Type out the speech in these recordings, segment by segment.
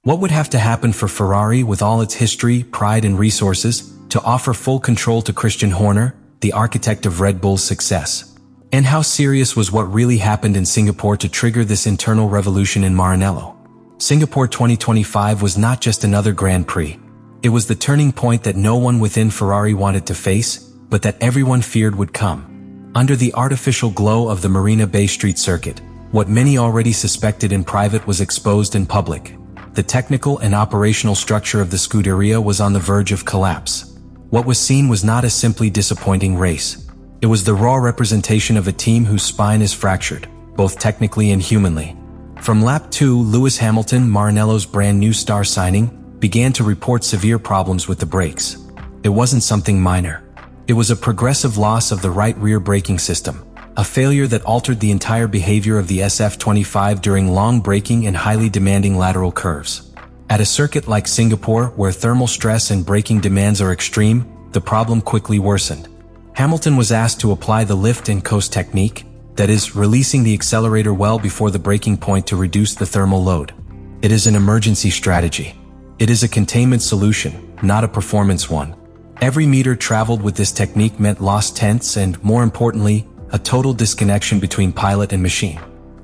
What would have to happen for Ferrari, with all its history, pride and resources, to offer full control to Christian Horner, the architect of Red Bull's success? And how serious was what really happened in Singapore to trigger this internal revolution in Maranello? Singapore 2025 was not just another Grand Prix. It was the turning point that no one within Ferrari wanted to face, but that everyone feared would come. Under the artificial glow of the Marina Bay Street circuit, what many already suspected in private was exposed in public. The technical and operational structure of the Scuderia was on the verge of collapse. What was seen was not a simply disappointing race. It was the raw representation of a team whose spine is fractured, both technically and humanly. From lap 2, Lewis Hamilton, Maranello's brand new star signing, began to report severe problems with the brakes. It wasn't something minor. It was a progressive loss of the right rear braking system, a failure that altered the entire behavior of the SF25 during long braking and highly demanding lateral curves. At a circuit like Singapore, where thermal stress and braking demands are extreme, the problem quickly worsened. Hamilton was asked to apply the lift and coast technique, that is, releasing the accelerator well before the braking point to reduce the thermal load. It is an emergency strategy. It is a containment solution, not a performance one. Every meter traveled with this technique meant lost tenths and, more importantly, a total disconnection between pilot and machine.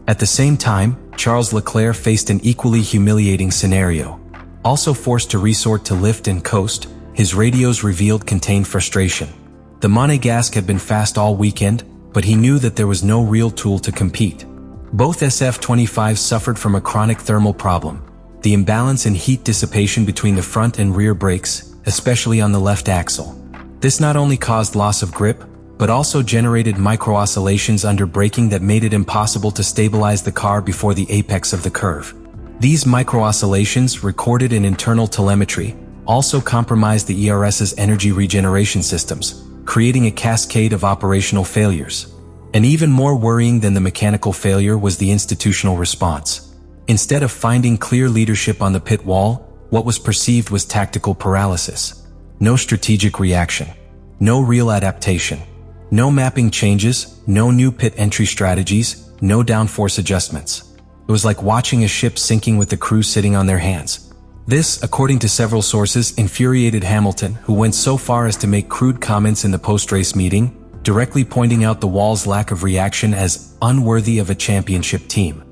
At the same time, Charles Leclerc faced an equally humiliating scenario. Also forced to resort to lift and coast, his radios revealed contained frustration. The Monégasque had been fast all weekend, but he knew that there was no real tool to compete. Both SF25s suffered from a chronic thermal problem, the imbalance in heat dissipation between the front and rear brakes, especially on the left axle. This not only caused loss of grip, but also generated micro-oscillations under braking that made it impossible to stabilize the car before the apex of the curve. These micro-oscillations, recorded in internal telemetry, also compromised the ERS's energy regeneration systems, creating a cascade of operational failures. And even more worrying than the mechanical failure was the institutional response. Instead of finding clear leadership on the pit wall, what was perceived was tactical paralysis. No strategic reaction. No real adaptation. No mapping changes, no new pit entry strategies, no downforce adjustments. It was like watching a ship sinking with the crew sitting on their hands. This, according to several sources, infuriated Hamilton, who went so far as to make crude comments in the post-race meeting, directly pointing out the wall's lack of reaction as unworthy of a championship team.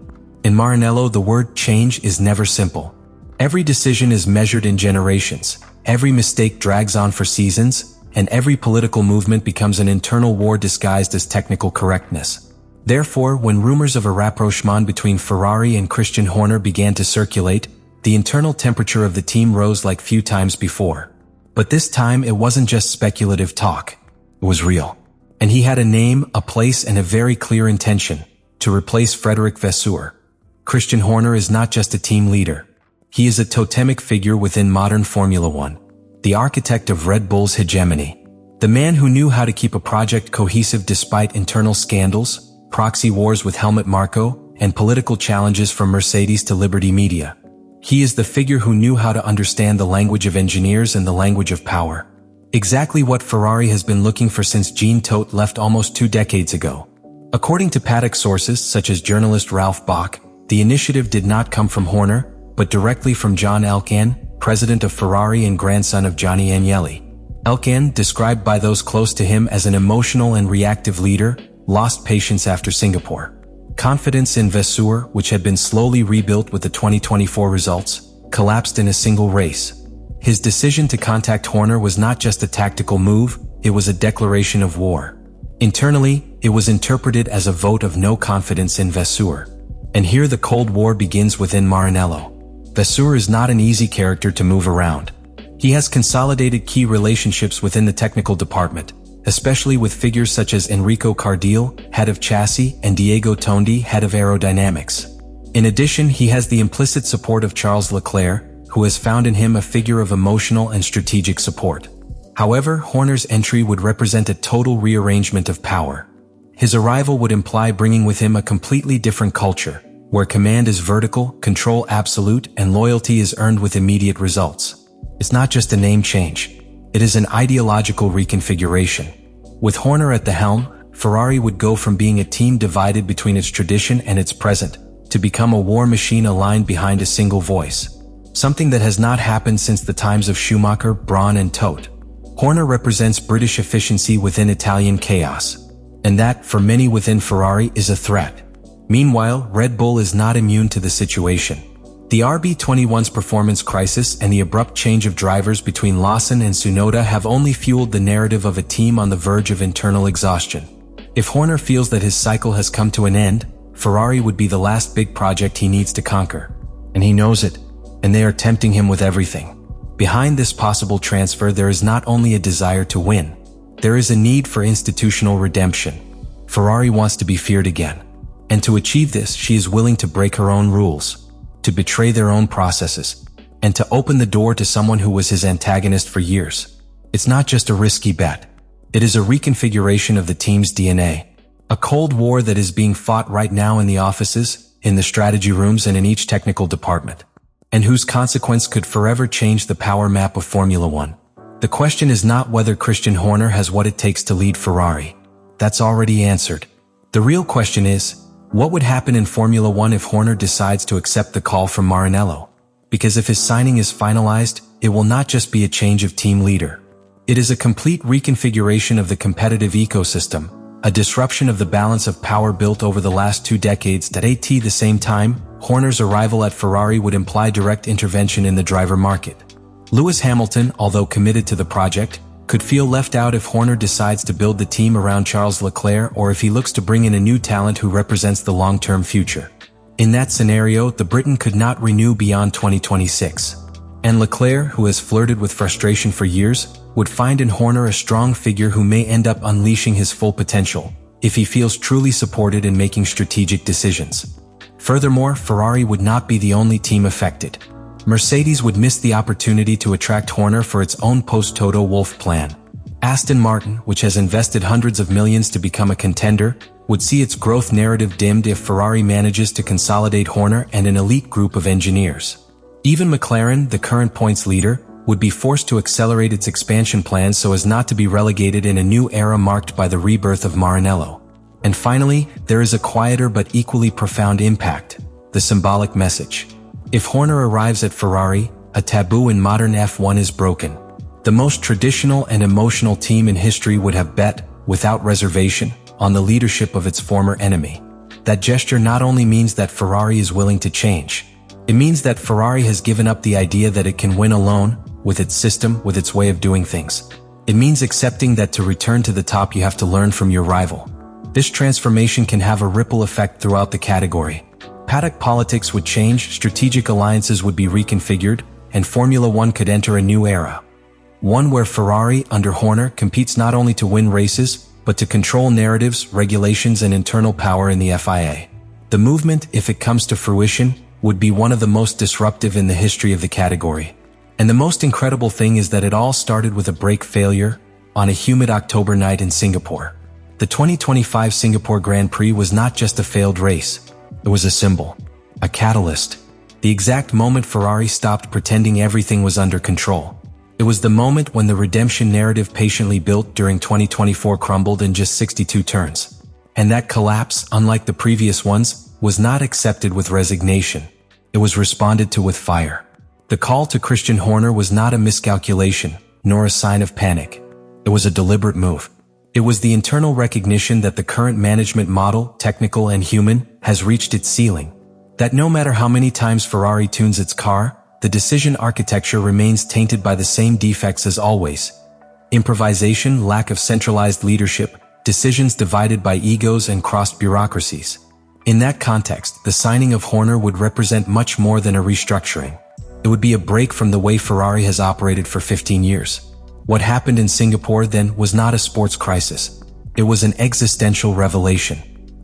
In Maranello, the word change is never simple. Every decision is measured in generations, every mistake drags on for seasons, and every political movement becomes an internal war disguised as technical correctness. Therefore, when rumors of a rapprochement between Ferrari and Christian Horner began to circulate, the internal temperature of the team rose like few times before. But this time it wasn't just speculative talk. It was real. And he had a name, a place, and a very clear intention: to replace Frédéric Vasseur. Christian Horner is not just a team leader. He is a totemic figure within modern Formula One. The architect of Red Bull's hegemony. The man who knew how to keep a project cohesive despite internal scandals, proxy wars with Helmut Marko, and political challenges from Mercedes to Liberty Media. He is the figure who knew how to understand the language of engineers and the language of power. Exactly what Ferrari has been looking for since Jean Todt left almost 2 decades ago. According to paddock sources such as journalist Ralph Bach, the initiative did not come from Horner, but directly from John Elkann, president of Ferrari and grandson of Gianni Agnelli. Elkann, described by those close to him as an emotional and reactive leader, lost patience after Singapore. Confidence in Vasseur, which had been slowly rebuilt with the 2024 results, collapsed in a single race. His decision to contact Horner was not just a tactical move, it was a declaration of war. Internally, it was interpreted as a vote of no confidence in Vasseur. And here the Cold War begins within Maranello. Vasseur is not an easy character to move around. He has consolidated key relationships within the technical department, especially with figures such as Enrico Cardile, head of chassis, and Diego Tondi, head of aerodynamics. In addition, he has the implicit support of Charles Leclerc, who has found in him a figure of emotional and strategic support. However, Horner's entry would represent a total rearrangement of power. His arrival would imply bringing with him a completely different culture, where command is vertical, control absolute, and loyalty is earned with immediate results. It's not just a name change. It is an ideological reconfiguration. With Horner at the helm, Ferrari would go from being a team divided between its tradition and its present, to become a war machine aligned behind a single voice. something that has not happened since the times of Schumacher, Brawn and Todt. Horner represents British efficiency within Italian chaos, and that, for many within Ferrari, is a threat. Meanwhile, Red Bull is not immune to the situation. The RB21's performance crisis and the abrupt change of drivers between Lawson and Tsunoda have only fueled the narrative of a team on the verge of internal exhaustion. If Horner feels that his cycle has come to an end, Ferrari would be the last big project he needs to conquer. And he knows it, and they are tempting him with everything. Behind this possible transfer, there is not only a desire to win, there is a need for institutional redemption. Ferrari wants to be feared again. And to achieve this, she is willing to break her own rules, to betray their own processes, and to open the door to someone who was his antagonist for years. It's not just a risky bet. It is a reconfiguration of the team's DNA. A Cold War that is being fought right now in the offices, in the strategy rooms and in each technical department, and whose consequence could forever change the power map of Formula One. The question is not whether Christian Horner has what it takes to lead Ferrari. That's already answered. The real question is, what would happen in Formula One if Horner decides to accept the call from Maranello? Because if his signing is finalized, it will not just be a change of team leader. It is a complete reconfiguration of the competitive ecosystem, a disruption of the balance of power built over the last 2 decades. At the same time, Horner's arrival at Ferrari would imply direct intervention in the driver market. Lewis Hamilton, although committed to the project, could feel left out if Horner decides to build the team around Charles Leclerc or if he looks to bring in a new talent who represents the long-term future. In that scenario, the Briton could not renew beyond 2026. And Leclerc, who has flirted with frustration for years, would find in Horner a strong figure who may end up unleashing his full potential, if he feels truly supported in making strategic decisions. Furthermore, Ferrari would not be the only team affected. Mercedes would miss the opportunity to attract Horner for its own post-Toto Wolff plan. Aston Martin, which has invested hundreds of millions to become a contender, would see its growth narrative dimmed if Ferrari manages to consolidate Horner and an elite group of engineers. Even McLaren, the current points leader, would be forced to accelerate its expansion plans so as not to be relegated in a new era marked by the rebirth of Maranello. And finally, there is a quieter but equally profound impact: the symbolic message. If Horner arrives at Ferrari, a taboo in modern F1 is broken. The most traditional and emotional team in history would have bet, without reservation, on the leadership of its former enemy. That gesture not only means that Ferrari is willing to change, it means that Ferrari has given up the idea that it can win alone, with its system, with its way of doing things. It means accepting that to return to the top you have to learn from your rival. This transformation can have a ripple effect throughout the category. Paddock politics would change, strategic alliances would be reconfigured, and Formula One could enter a new era. One where Ferrari, under Horner, competes not only to win races, but to control narratives, regulations, and internal power in the FIA. The movement, if it comes to fruition, would be one of the most disruptive in the history of the category. And the most incredible thing is that it all started with a brake failure on a humid October night in Singapore. The 2025 Singapore Grand Prix was not just a failed race. It was a symbol, a catalyst, the exact moment Ferrari stopped pretending everything was under control. It was the moment when the redemption narrative patiently built during 2024 crumbled in just 62 turns. And that collapse, unlike the previous ones, was not accepted with resignation. It was responded to with fire. The call to Christian Horner was not a miscalculation, nor a sign of panic. It was a deliberate move. It was the internal recognition that the current management model, technical and human, has reached its ceiling. That no matter how many times Ferrari tunes its car, the decision architecture remains tainted by the same defects as always. Improvisation, lack of centralized leadership, decisions divided by egos and crossed bureaucracies. In that context, the signing of Horner would represent much more than a restructuring. It would be a break from the way Ferrari has operated for 15 years. What happened in Singapore then was not a sports crisis. It was an existential revelation.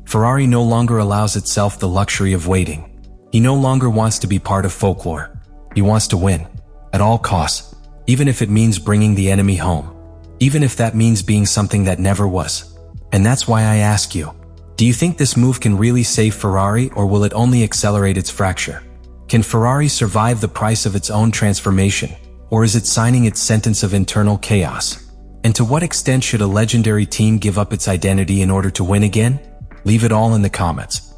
Ferrari no longer allows itself the luxury of waiting. He no longer wants to be part of folklore. He wants to win, at all costs, even if it means bringing the enemy home. Even if that means being something that never was. And that's why I ask you, do you think this move can really save Ferrari, or will it only accelerate its fracture? Can Ferrari survive the price of its own transformation? Or is it signing its sentence of internal chaos? And to what extent should a legendary team give up its identity in order to win again? Leave it all in the comments.